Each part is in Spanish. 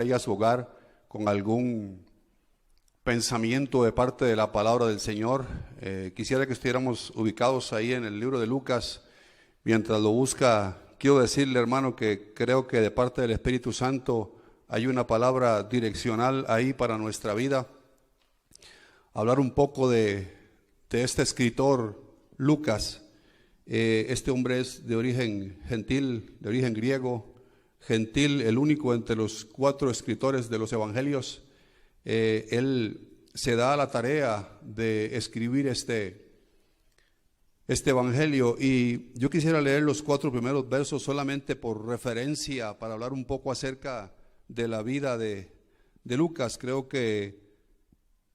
a su hogar con algún pensamiento de parte de la palabra del Señor. Quisiera que estuviéramos ubicados ahí en el libro de Lucas. Mientras lo busca, quiero decirle, hermano, que creo que de parte del Espíritu Santo hay una palabra direccional ahí para nuestra vida. Hablar un poco de este escritor Lucas. Este hombre es de origen gentil, de origen griego, gentil, el único entre los 4 escritores de los evangelios. Él se da a la tarea de escribir este evangelio, y yo quisiera leer los 4 primeros versos solamente por referencia, para hablar un poco acerca de la vida de Lucas. Creo que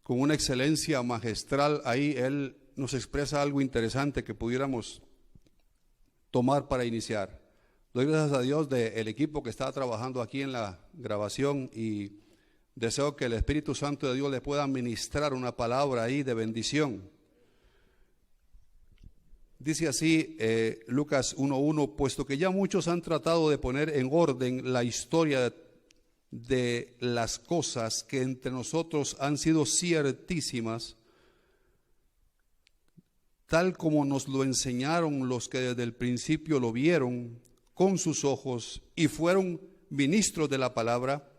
con una excelencia magistral ahí él nos expresa algo interesante que pudiéramos tomar para iniciar. Doy gracias a Dios del equipo que está trabajando aquí en la grabación, y deseo que el Espíritu Santo de Dios le pueda ministrar una palabra ahí de bendición. Dice así Lucas 1:1: puesto que ya muchos han tratado de poner en orden la historia de las cosas que entre nosotros han sido ciertísimas, tal como nos lo enseñaron los que desde el principio lo vieron con sus ojos y fueron ministros de la palabra,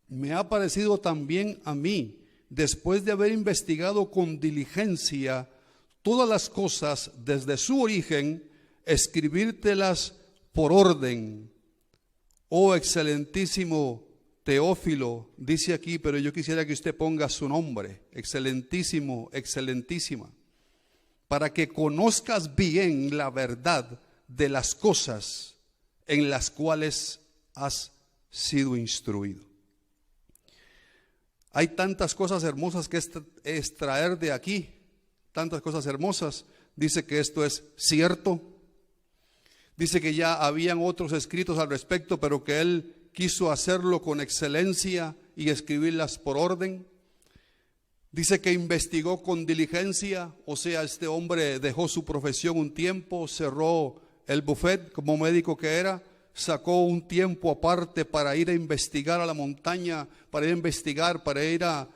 me ha parecido también a mí, después de haber investigado con diligencia todas las cosas desde su origen, escribírtelas por orden. Oh excelentísimo Teófilo, dice aquí, pero yo quisiera que usted ponga su nombre, excelentísimo, excelentísima, para que conozcas bien la verdad de las cosas en las cuales has sido instruido. Hay tantas cosas hermosas que extraer de aquí, tantas cosas hermosas. Dice que esto es cierto. Dice que ya habían otros escritos al respecto, pero que él quiso hacerlo con excelencia y escribirlas por orden. Dice que investigó con diligencia, o sea, este hombre dejó su profesión un tiempo, cerró el buffet como médico que era, sacó un tiempo aparte para ir a investigar a la montaña, para ir a investigar, para ir a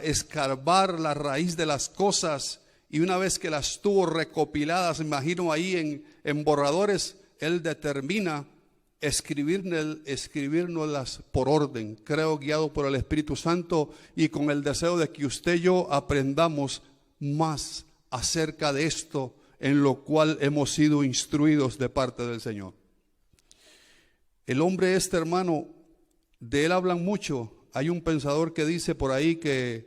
escarbar la raíz de las cosas, y una vez que las tuvo recopiladas, imagino ahí en borradores, él determina escribirnoslas por orden, creo guiado por el Espíritu Santo y con el deseo de que usted y yo aprendamos más acerca de esto en lo cual hemos sido instruidos de parte del Señor. El hombre hermano, de él hablan mucho. Hay un pensador que dice por ahí que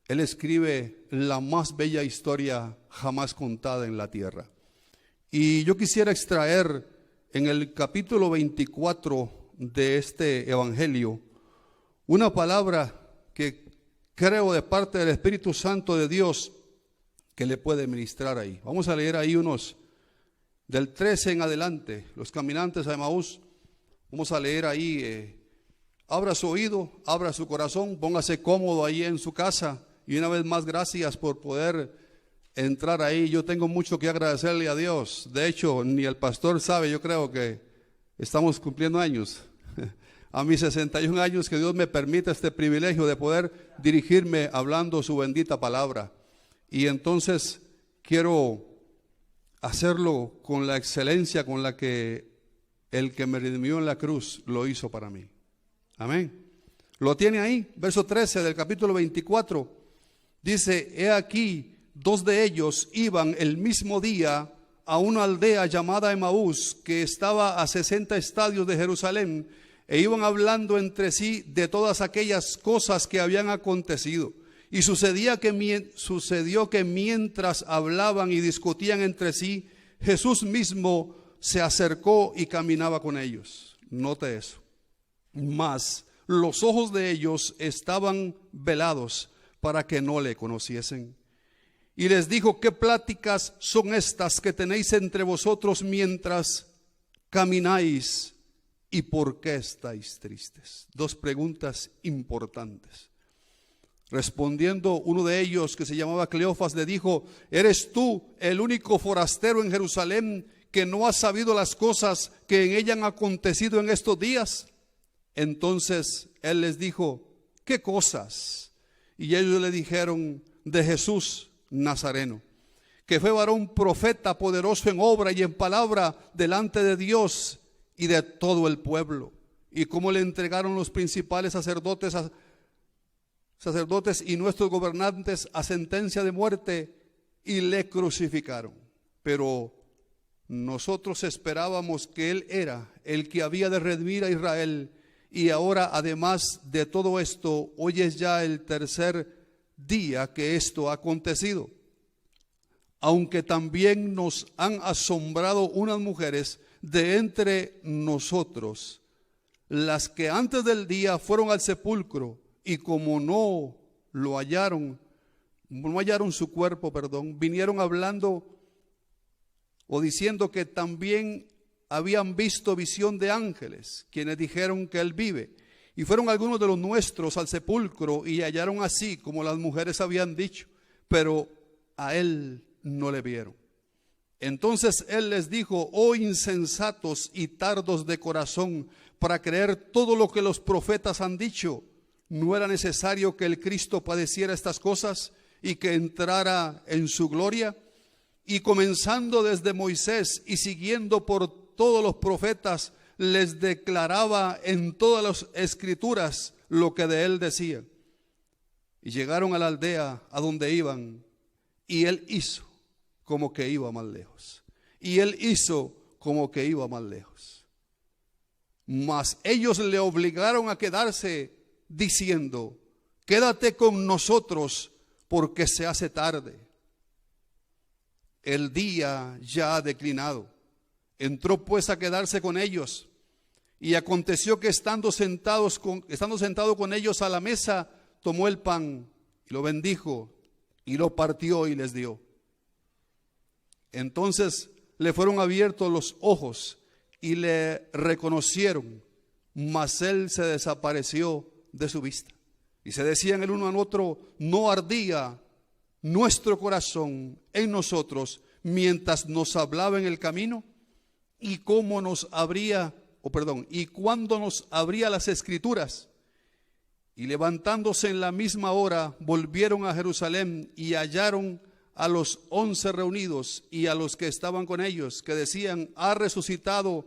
él escribe la más bella historia jamás contada en la tierra. Y yo quisiera extraer en el capítulo 24 de este evangelio una palabra que creo de parte del Espíritu Santo de Dios que le puede ministrar ahí. Vamos a leer ahí unos del 13 en adelante, los caminantes a Emaús. Vamos a leer ahí, abra su oído, abra su corazón, póngase cómodo ahí en su casa. Y una vez más, gracias por poder entrar ahí. Yo tengo mucho que agradecerle a Dios. De hecho, ni el pastor sabe, yo creo que estamos cumpliendo años. A mis 61 años, que Dios me permita este privilegio de poder dirigirme hablando su bendita palabra. Y entonces quiero hacerlo con la excelencia con la que el que me redimió en la cruz lo hizo para mí. Amén. Lo tiene ahí, verso 13 del capítulo 24. Dice: he aquí, 2 de ellos iban el mismo día a una aldea llamada Emaús, que estaba a 60 estadios de Jerusalén, e iban hablando entre sí de todas aquellas cosas que habían acontecido. Y sucedió que mientras hablaban y discutían entre sí, Jesús mismo se acercó y caminaba con ellos. Note eso. Mas los ojos de ellos estaban velados para que no le conociesen. Y les dijo: ¿qué pláticas son estas que tenéis entre vosotros mientras camináis? ¿Y por qué estáis tristes? 2 preguntas importantes. Respondiendo uno de ellos, que se llamaba Cleofas, le dijo: ¿eres tú el único forastero en Jerusalén que no has sabido las cosas que en ella han acontecido en estos días? Entonces él les dijo: ¿qué cosas? Y ellos le dijeron: de Jesús Nazareno, que fue varón profeta, poderoso en obra y en palabra delante de Dios y de todo el pueblo. Y cómo le entregaron los principales sacerdotes y nuestros gobernantes a sentencia de muerte y le crucificaron. Pero nosotros esperábamos que Él era el que había de redimir a Israel. Y ahora, además de todo esto, hoy es ya el tercer día que esto ha acontecido. Aunque también nos han asombrado unas mujeres de entre nosotros, las que antes del día fueron al sepulcro, y como no hallaron su cuerpo, vinieron hablando o diciendo que también habían visto visión de ángeles, quienes dijeron que Él vive. Y fueron algunos de los nuestros al sepulcro y hallaron así como las mujeres habían dicho, pero a Él no le vieron. Entonces Él les dijo: oh insensatos y tardos de corazón, para creer todo lo que los profetas han dicho. ¿No era necesario que el Cristo padeciera estas cosas y que entrara en su gloria? Y comenzando desde Moisés y siguiendo por todos los profetas, les declaraba en todas las escrituras lo que de Él decía. Y llegaron a la aldea a donde iban, y Él hizo como que iba más lejos. Mas ellos le obligaron a quedarse, diciendo: quédate con nosotros, porque se hace tarde. El día ya ha declinado. Entró pues a quedarse con ellos. Y aconteció que estando sentado con ellos a la mesa, tomó el pan y lo bendijo y lo partió y les dio. Entonces le fueron abiertos los ojos y le reconocieron, mas él se desapareció de su vista. Y se decían el uno al otro: ¿no ardía nuestro corazón en nosotros mientras nos hablaba en el camino? ¿Y cuándo nos abría las escrituras? Y levantándose en la misma hora, volvieron a Jerusalén y hallaron a los 11 reunidos y a los que estaban con ellos, que decían: ha resucitado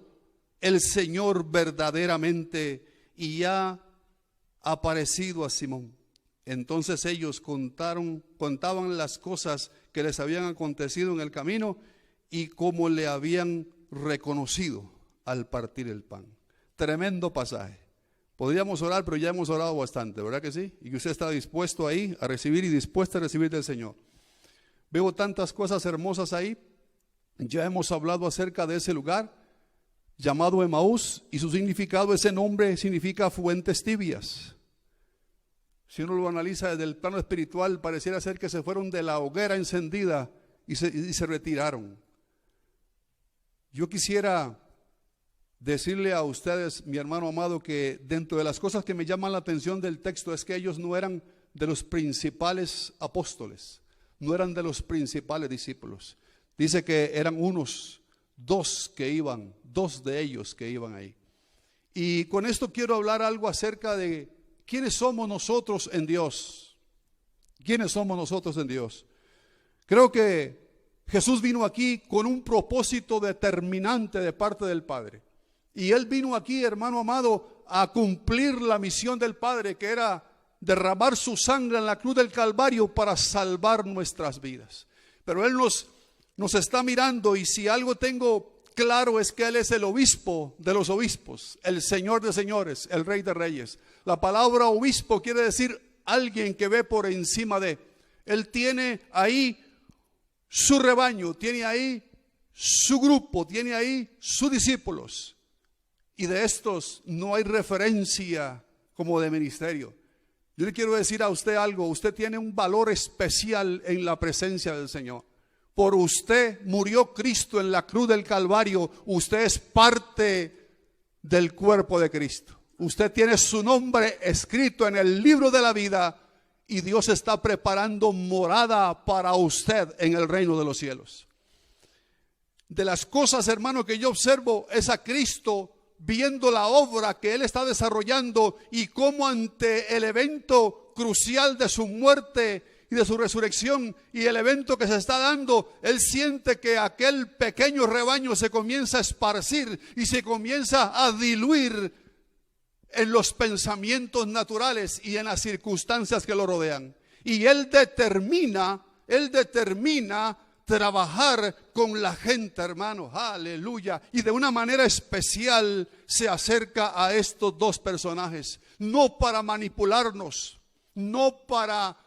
el Señor verdaderamente y ha aparecido a Simón. Entonces ellos contaban las cosas que les habían acontecido en el camino y cómo le habían reconocido al partir el pan. Tremendo pasaje. Podríamos orar, pero ya hemos orado bastante, ¿verdad que sí? Y que usted está dispuesto ahí a recibir y dispuesta a recibir del Señor. Veo tantas cosas hermosas ahí. Ya hemos hablado acerca de ese lugar llamado Emaús, y su significado, ese nombre significa fuentes tibias. Si uno lo analiza desde el plano espiritual, pareciera ser que se fueron de la hoguera encendida y se retiraron. Yo quisiera decirle a ustedes, mi hermano amado, que dentro de las cosas que me llaman la atención del texto es que ellos no eran de los principales apóstoles, no eran de los principales discípulos. Dice que eran dos de ellos que iban ahí. Y con esto quiero hablar algo acerca de quiénes somos nosotros en Dios. ¿Quiénes somos nosotros en Dios? Creo que Jesús vino aquí con un propósito determinante de parte del Padre. Y Él vino aquí, hermano amado, a cumplir la misión del Padre, que era derramar su sangre en la cruz del Calvario para salvar nuestras vidas. Pero Él nos está mirando, y si algo tengo claro es que Él es el obispo de los obispos, el Señor de señores, el Rey de reyes. La palabra obispo quiere decir alguien que ve por encima de. Él tiene ahí su rebaño, tiene ahí su grupo, tiene ahí sus discípulos. Y de estos no hay referencia como de ministerio. Yo le quiero decir a usted algo: usted tiene un valor especial en la presencia del Señor. Por usted murió Cristo en la cruz del Calvario. Usted es parte del cuerpo de Cristo. Usted tiene su nombre escrito en el libro de la vida, y Dios está preparando morada para usted en el reino de los cielos. De las cosas, hermano, que yo observo es a Cristo viendo la obra que él está desarrollando y cómo ante el evento crucial de su muerte y de su resurrección y el evento que se está dando, él siente que aquel pequeño rebaño se comienza a esparcir y se comienza a diluir en los pensamientos naturales y en las circunstancias que lo rodean. Y él determina trabajar con la gente, hermanos, aleluya. Y de una manera especial se acerca a estos dos personajes, no para manipularnos, no para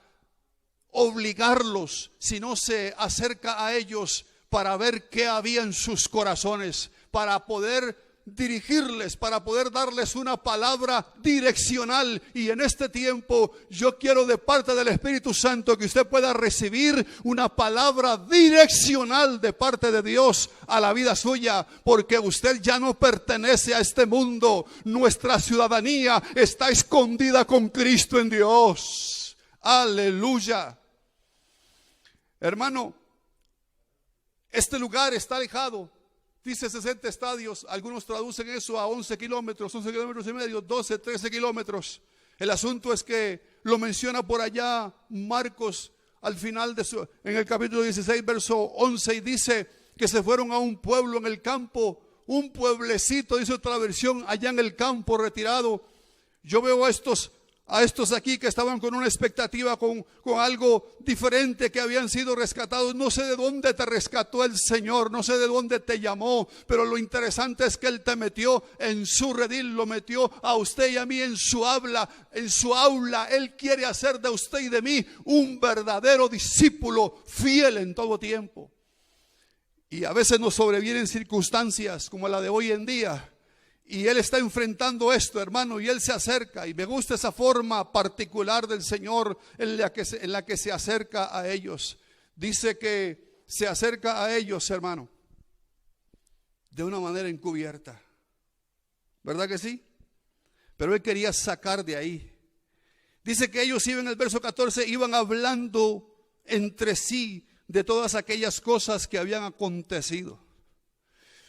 obligarlos, sino se acerca a ellos para ver qué había en sus corazones, para poder dirigirles, para poder darles una palabra direccional. Y en este tiempo yo quiero de parte del Espíritu Santo que usted pueda recibir una palabra direccional de parte de Dios a la vida suya, porque usted ya no pertenece a este mundo. Nuestra ciudadanía está escondida con Cristo en Dios. Aleluya. Hermano, este lugar está alejado. Dice 60 estadios, algunos traducen eso a 11 kilómetros, 11 kilómetros y medio, 12, 13 kilómetros. El asunto es que lo menciona por allá Marcos al final en el capítulo 16, verso 11, y dice que se fueron a un pueblo en el campo, un pueblecito, dice otra versión, allá en el campo retirado. Yo veo a estos aquí que estaban con una expectativa, con algo diferente, que habían sido rescatados. No sé de dónde te rescató el Señor, no sé de dónde te llamó, pero lo interesante es que Él te metió en su redil, lo metió a usted y a mí en su aula. Él quiere hacer de usted y de mí un verdadero discípulo fiel en todo tiempo. Y a veces nos sobrevienen circunstancias como la de hoy en día, y Él está enfrentando esto, hermano, y Él se acerca. Y me gusta esa forma particular del Señor en la que se acerca a ellos. Dice que se acerca a ellos, hermano, de una manera encubierta. ¿Verdad que sí? Pero Él quería sacar de ahí. Dice que ellos iban, en el verso 14, iban hablando entre sí de todas aquellas cosas que habían acontecido.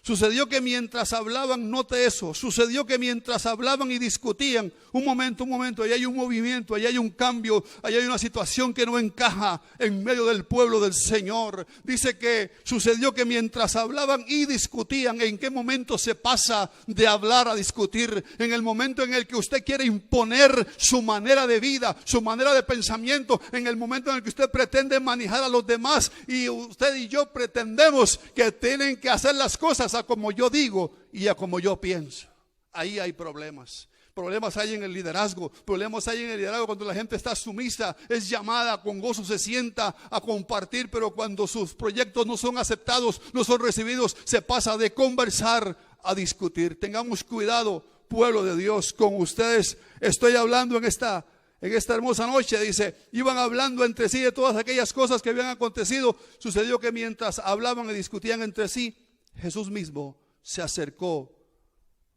Sucedió que mientras hablaban, note eso, sucedió que mientras hablaban y discutían, un momento, ahí hay un movimiento, ahí hay un cambio, ahí hay una situación que no encaja en medio del pueblo del Señor. Dice que sucedió que mientras hablaban y discutían. ¿En qué momento se pasa de hablar a discutir? En el momento en el que usted quiere imponer su manera de vida, su manera de pensamiento, en el momento en el que usted pretende manejar a los demás, y usted y yo pretendemos que tienen que hacer las cosas a como yo digo y a como yo pienso. Ahí hay problemas. Problemas hay en el liderazgo. Problemas hay en el liderazgo cuando la gente está sumisa, es llamada, con gozo se sienta a compartir, pero cuando sus proyectos no son aceptados, no son recibidos, se pasa de conversar a discutir. Tengamos cuidado, pueblo de Dios, con ustedes estoy hablando en esta hermosa noche. Dice, iban hablando entre sí de todas aquellas cosas que habían acontecido. Sucedió que mientras hablaban y discutían entre sí, Jesús mismo se acercó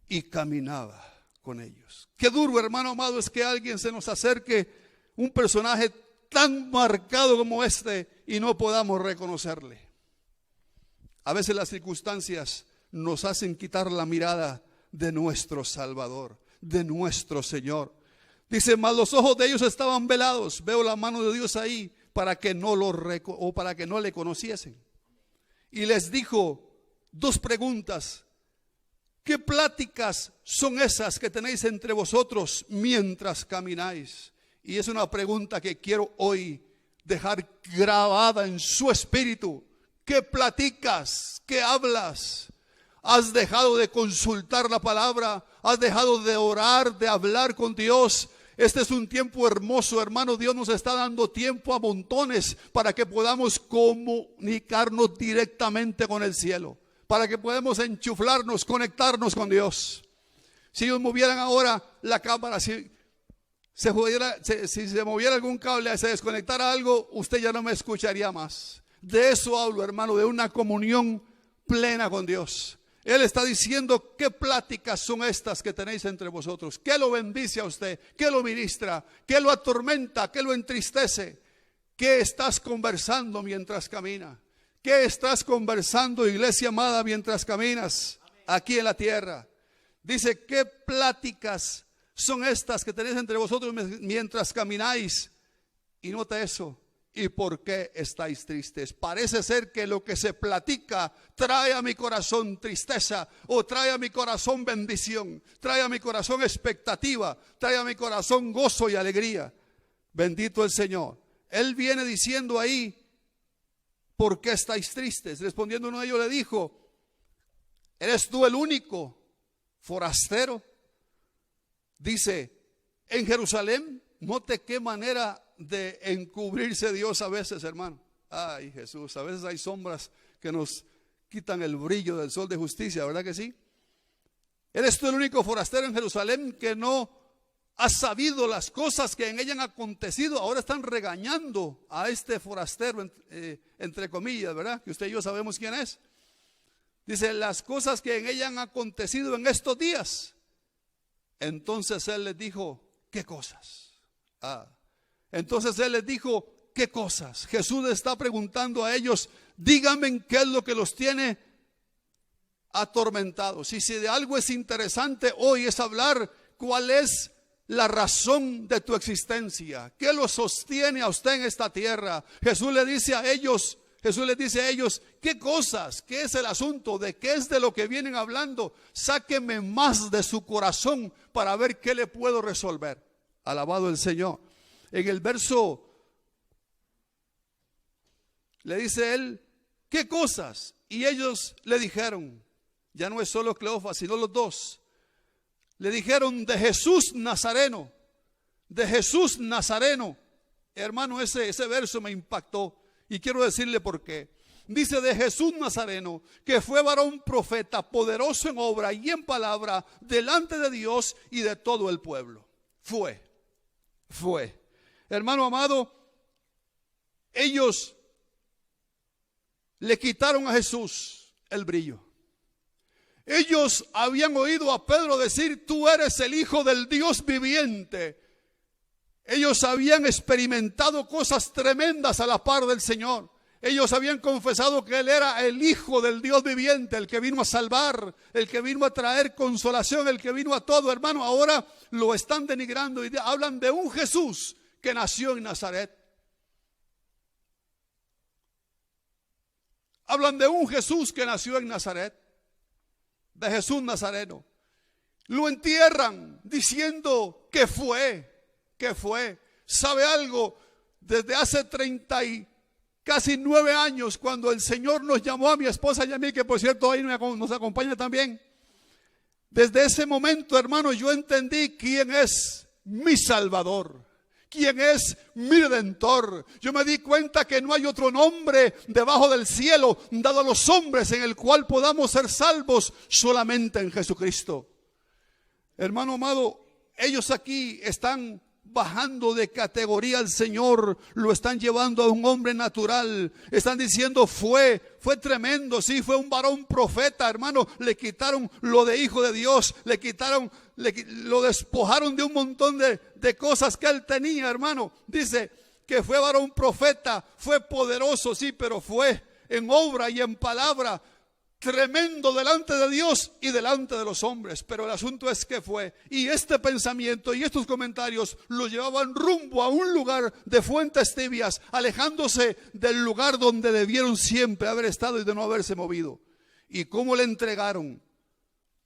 y caminaba con ellos. Qué duro, hermano amado, es que alguien se nos acerque, un personaje tan marcado como este, y no podamos reconocerle. A veces las circunstancias nos hacen quitar la mirada de nuestro Salvador, de nuestro Señor. Dice, mas los ojos de ellos estaban velados. Veo la mano de Dios ahí para que no le conociesen. Y les dijo dos preguntas. ¿Qué pláticas son esas que tenéis entre vosotros mientras camináis? Y es una pregunta que quiero hoy dejar grabada en su espíritu. ¿Qué platicas? ¿Qué hablas? ¿Has dejado de consultar la palabra? ¿Has dejado de orar, de hablar con Dios? Este es un tiempo hermoso, hermano. Dios nos está dando tiempo a montones para que podamos comunicarnos directamente con el cielo, para que podamos enchuflarnos, conectarnos con Dios. Si ellos movieran ahora la cámara, si se moviera algún cable, se desconectara algo, usted ya no me escucharía más. De eso hablo, hermano, de una comunión plena con Dios. Él está diciendo, ¿qué pláticas son estas que tenéis entre vosotros? ¿Qué lo bendice a usted? ¿Qué lo ministra? ¿Qué lo atormenta? ¿Qué lo entristece? ¿Qué estás conversando mientras camina? ¿Qué estás conversando, iglesia amada, mientras caminas aquí en la tierra? Dice, ¿qué pláticas son estas que tenéis entre vosotros mientras camináis? Y nota eso. ¿Y por qué estáis tristes? Parece ser que lo que se platica trae a mi corazón tristeza, o trae a mi corazón bendición, trae a mi corazón expectativa, trae a mi corazón gozo y alegría. Bendito el Señor. Él viene diciendo ahí, ¿por qué estáis tristes? Respondiendo uno de ellos le dijo, ¿eres tú el único forastero? Dice, en Jerusalén. Note qué manera de encubrirse Dios a veces, hermano. Ay, Jesús, a veces hay sombras que nos quitan el brillo del sol de justicia, ¿verdad que sí? ¿Eres tú el único forastero en Jerusalén que no has sabido las cosas que en ella han acontecido? Ahora están regañando a este forastero, entre comillas, ¿verdad? Que usted y yo sabemos quién es. Dice, las cosas que en ella han acontecido en estos días. Entonces él les dijo, ¿qué cosas? Entonces él les dijo, ¿qué cosas? Jesús le está preguntando a ellos, díganme qué es lo que los tiene atormentados. Y si de algo es interesante hoy es hablar cuál es la razón de tu existencia, qué lo sostiene a usted en esta tierra. Jesús les dice a ellos, ¿qué cosas? ¿Qué es el asunto? ¿De qué es de lo que vienen hablando? Sáqueme más de su corazón para ver qué le puedo resolver. Alabado el Señor. En el verso le dice él, ¿qué cosas? Y ellos le dijeron, ya no es solo Cleofas, sino los dos. Le dijeron, de Jesús Nazareno, de Jesús Nazareno. Hermano, ese verso me impactó y quiero decirle por qué. Dice, de Jesús Nazareno, que fue varón profeta, poderoso en obra y en palabra, delante de Dios y de todo el pueblo. Fue. Hermano amado, ellos le quitaron a Jesús el brillo. Ellos habían oído a Pedro decir, tú eres el Hijo del Dios viviente. Ellos habían experimentado cosas tremendas a la par del Señor. Ellos habían confesado que Él era el Hijo del Dios viviente, el que vino a salvar, el que vino a traer consolación, el que vino a todo. Hermano, ahora lo están denigrando y hablan de un Jesús que nació en Nazaret. Hablan de un Jesús que nació en Nazaret, de Jesús Nazareno. Lo entierran diciendo que fue. ¿Sabe algo? Desde hace casi 9 años, cuando el Señor nos llamó a mi esposa y a mí, que por cierto hoy nos acompaña también. Desde ese momento, hermano, yo entendí quién es mi Salvador, quién es mi Redentor. Yo me di cuenta que no hay otro nombre debajo del cielo dado a los hombres en el cual podamos ser salvos, solamente en Jesucristo. Hermano amado, ellos aquí están bajando de categoría al Señor, lo están llevando a un hombre natural. Están diciendo fue tremendo, sí, fue un varón profeta, hermano. Le quitaron lo de hijo de Dios, lo despojaron de un montón de cosas que él tenía, hermano. Dice que fue varón profeta, fue poderoso, sí, pero fue en obra y en palabra tremendo delante de Dios y delante de los hombres. Pero el asunto es que fue, y este pensamiento y estos comentarios lo llevaban rumbo a un lugar de fuentes tibias, alejándose del lugar donde debieron siempre haber estado y de no haberse movido. Y cómo le entregaron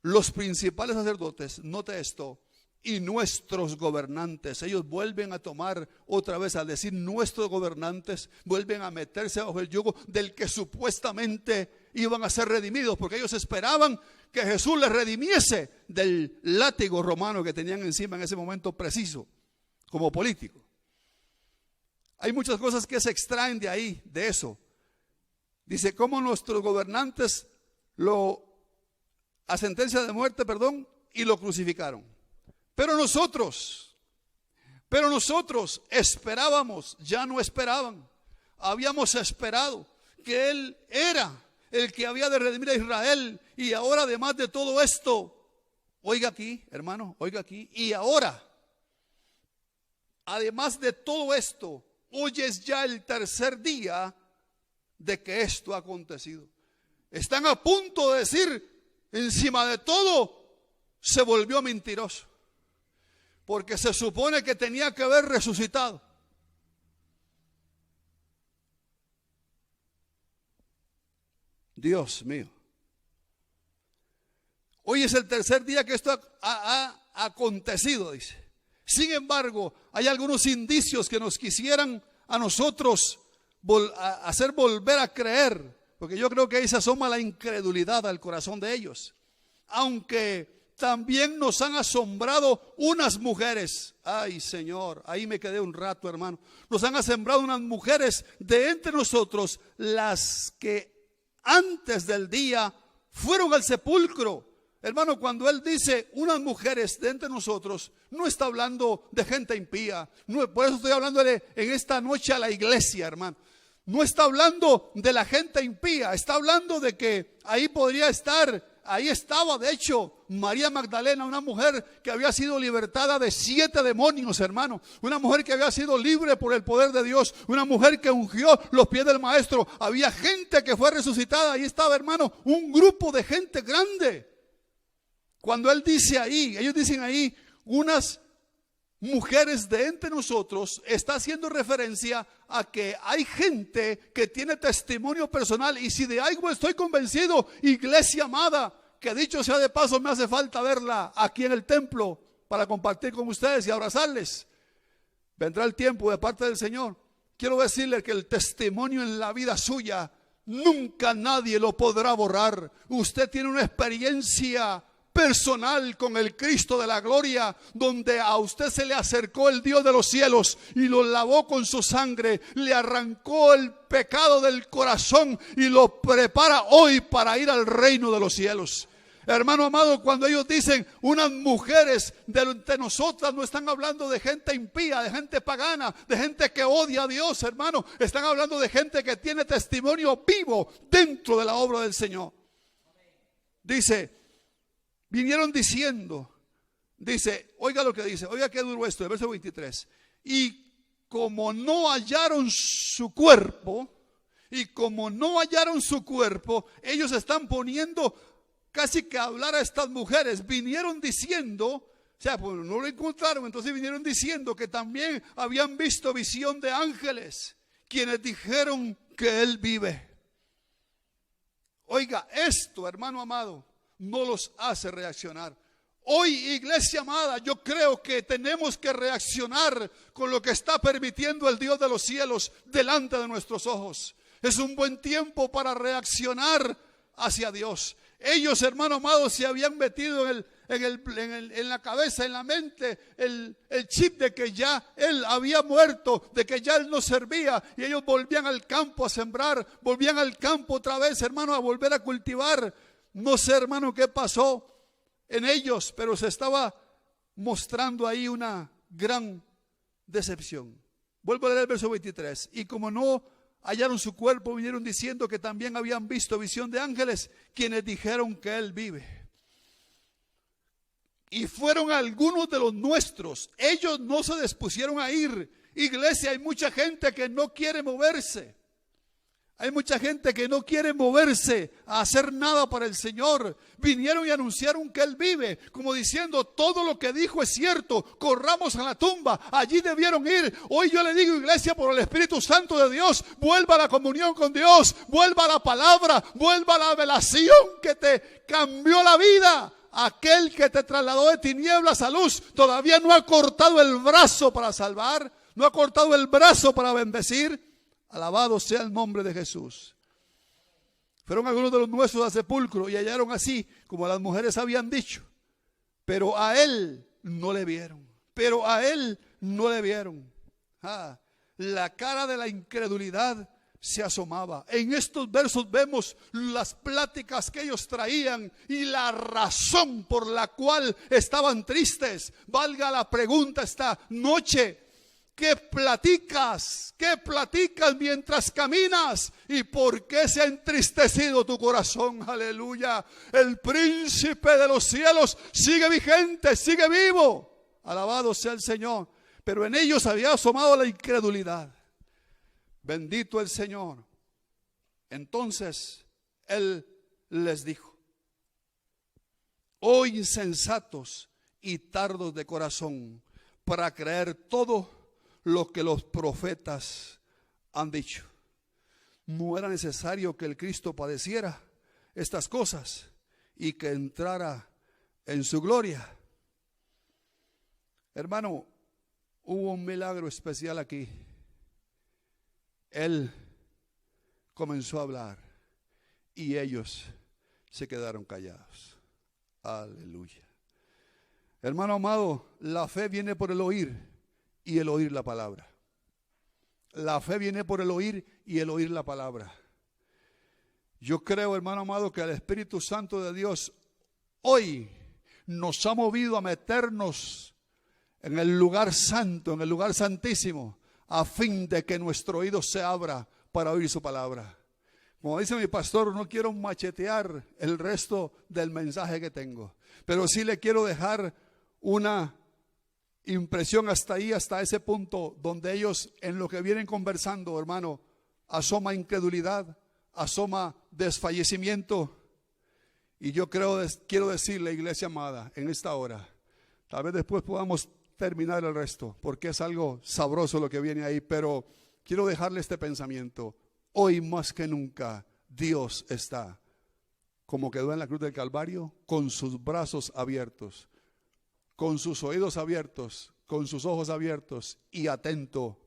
los principales sacerdotes, note esto, y nuestros gobernantes. Ellos vuelven a tomar otra vez, al decir nuestros gobernantes, vuelven a meterse bajo el yugo del que supuestamente iban a ser redimidos, porque ellos esperaban que Jesús les redimiese del látigo romano que tenían encima en ese momento preciso, como político. Hay muchas cosas que se extraen de ahí, de eso. Dice, cómo nuestros gobernantes a sentencia de muerte, y lo crucificaron. Pero nosotros esperábamos, ya no esperaban. Habíamos esperado que Él era el que había de redimir a Israel. Y ahora, además de todo esto, oiga aquí, hermano, oiga aquí. Y ahora, además de todo esto, hoy es ya el tercer día de que esto ha acontecido. Están a punto de decir, encima de todo, se volvió mentiroso, porque se supone que tenía que haber resucitado. Dios mío. Hoy es el tercer día que esto ha acontecido, dice. Sin embargo, hay algunos indicios que nos quisieran a nosotros hacer volver a creer, porque yo creo que ahí se asoma la incredulidad al corazón de ellos. Aunque también nos han asombrado unas mujeres. Ay, Señor, ahí me quedé un rato, hermano. Nos han asombrado unas mujeres de entre nosotros, las que antes del día fueron al sepulcro. Hermano, cuando él dice unas mujeres de entre nosotros, no está hablando de gente impía. No, por eso estoy hablándole en esta noche a la iglesia, hermano. No está hablando de la gente impía, está hablando de que ahí podría estar, ahí estaba de hecho María Magdalena, una mujer que había sido libertada de 7 demonios, hermano. Una mujer que había sido libre por el poder de Dios, una mujer que ungió los pies del maestro. Había gente que fue resucitada, ahí estaba, hermano, un grupo de gente grande. Cuando él dice ahí, ellos dicen ahí, unas mujeres de entre nosotros, está haciendo referencia a que hay gente que tiene testimonio personal. Y si de algo estoy convencido, iglesia amada, que dicho sea de paso, me hace falta verla aquí en el templo para compartir con ustedes y abrazarles. Vendrá el tiempo de parte del Señor. Quiero decirle que el testimonio en la vida suya nunca nadie lo podrá borrar. Usted tiene una experiencia personal con el Cristo de la gloria, donde a usted se le acercó el Dios de los cielos y lo lavó con su sangre, le arrancó el pecado del corazón y lo prepara hoy para ir al reino de los cielos. Hermano amado, cuando ellos dicen unas mujeres de nosotras, no están hablando de gente impía, de gente pagana, de gente que odia a Dios, hermano. Están hablando de gente que tiene testimonio vivo dentro de la obra del Señor. Dice, vinieron diciendo, dice, oiga lo que dice, oiga qué duro esto, el verso 23. Y como no hallaron su cuerpo, ellos están poniendo casi que a hablar a estas mujeres. Vinieron diciendo, o sea, pues no lo encontraron, entonces vinieron diciendo que también habían visto visión de ángeles, quienes dijeron que él vive. Oiga, esto, hermano amado, no los hace reaccionar. Hoy, iglesia amada, yo creo que tenemos que reaccionar con lo que está permitiendo el Dios de los cielos delante de nuestros ojos. Es un buen tiempo para reaccionar hacia Dios. Ellos, hermano amado, se habían metido en la cabeza, en la mente, el chip de que ya él había muerto, de que ya él no servía, y ellos volvían al campo a sembrar, volvían al campo otra vez, hermano, a volver a cultivar. No sé, hermano, qué pasó en ellos, pero se estaba mostrando ahí una gran decepción. Vuelvo a leer el verso 23. Y como no hallaron su cuerpo, vinieron diciendo que también habían visto visión de ángeles, quienes dijeron que él vive. Y fueron algunos de los nuestros. Ellos no se dispusieron a ir. Iglesia, hay mucha gente que no quiere moverse. Hay mucha gente que no quiere moverse a hacer nada para el Señor. Vinieron y anunciaron que él vive, como diciendo, todo lo que dijo es cierto, corramos a la tumba, allí debieron ir. Hoy yo le digo, iglesia, por el Espíritu Santo de Dios, vuelva a la comunión con Dios, vuelva a la palabra, vuelva a la revelación que te cambió la vida. Aquel que te trasladó de tinieblas a luz, todavía no ha cortado el brazo para salvar, no ha cortado el brazo para bendecir. Alabado sea el nombre de Jesús. Fueron algunos de los nuestros al sepulcro y hallaron así como las mujeres habían dicho. Pero a él no le vieron. La cara de la incredulidad se asomaba. En estos versos vemos las pláticas que ellos traían y la razón por la cual estaban tristes. Valga la pregunta esta noche. ¿Qué platicas? ¿Qué platicas mientras caminas? ¿Y por qué se ha entristecido tu corazón? Aleluya. El príncipe de los cielos sigue vigente, sigue vivo. Alabado sea el Señor. Pero en ellos había asomado la incredulidad. Bendito el Señor. Entonces Él les dijo: oh insensatos y tardos de corazón, para creer todo lo que los profetas han dicho. No era necesario que el Cristo padeciera estas cosas y que entrara en su gloria. Hermano, hubo un milagro especial aquí. Él comenzó a hablar y ellos se quedaron callados. Aleluya. Hermano amado, la fe viene por el oír y el oír la palabra. La fe viene por el oír y el oír la palabra. Yo creo, hermano amado, que el Espíritu Santo de Dios hoy nos ha movido a meternos en el lugar santo, en el lugar santísimo, a fin de que nuestro oído se abra para oír su palabra. Como dice mi pastor, no quiero machetear el resto del mensaje que tengo, pero sí le quiero dejar una impresión hasta ahí, hasta ese punto donde ellos en lo que vienen conversando, hermano, asoma incredulidad, asoma desfallecimiento. Y yo quiero decirle, iglesia amada, en esta hora, tal vez después podamos terminar el resto, porque es algo sabroso lo que viene ahí, pero quiero dejarle este pensamiento. Hoy más que nunca Dios está, como quedó en la cruz del Calvario, con sus brazos abiertos, con sus oídos abiertos, con sus ojos abiertos y atento